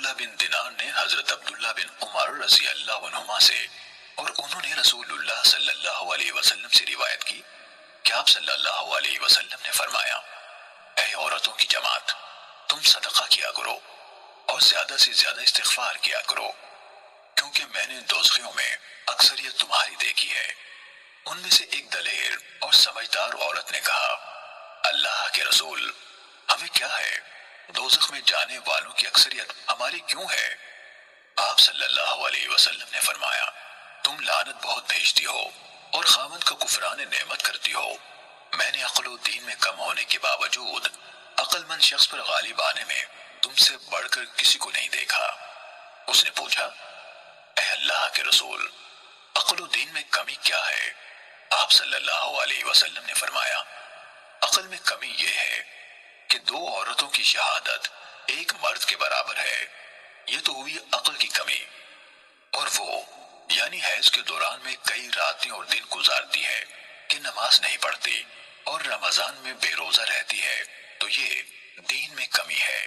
عبداللہ بن دینار نے حضرت عبداللہ بن عمر رضی اللہ عنہما سے، اور انہوں نے رسول اللہ صلی اللہ علیہ وسلم سے روایت کی کہ آپ صلی اللہ علیہ وسلم نے فرمایا، اے عورتوں کی جماعت، تم صدقہ کیا کرو اور زیادہ سے زیادہ استغفار کیا کرو، کیونکہ میں نے دوزخیوں میں اکثریت تمہاری دیکھی ہے۔ ان میں سے ایک دلیر اور سمجھدار عورت نے کہا، اللہ کے رسول، ہمیں کیا ہے، دوزخ میں جانے والوں کی اکثریت ہماری کیوں ہے؟ آپ صلی اللہ علیہ وسلم نے فرمایا، تم لعنت بہت بھیجتی ہو اور خامند کا کفران نعمت کرتی ہو۔ میں نے عقل و دین میں کم ہونے کے باوجود عقل مند شخص پر غالب آنے میں تم سے بڑھ کر کسی کو نہیں دیکھا۔ اس نے پوچھا، اے اللہ کے رسول، عقل و دین میں کمی کیا ہے؟ آپ صلی اللہ علیہ وسلم نے فرمایا، عقل میں کمی یہ ہے کہ دو عورتوں کی شہادت ایک مرد کے برابر ہے۔ یہ تو ہوئی عقل کی کمی، اور وہ یعنی حیض کے دوران میں کئی راتیں اور دن گزارتی ہے کہ نماز نہیں پڑھتی اور رمضان میں بے روزہ رہتی ہے، تو یہ دین میں کمی ہے۔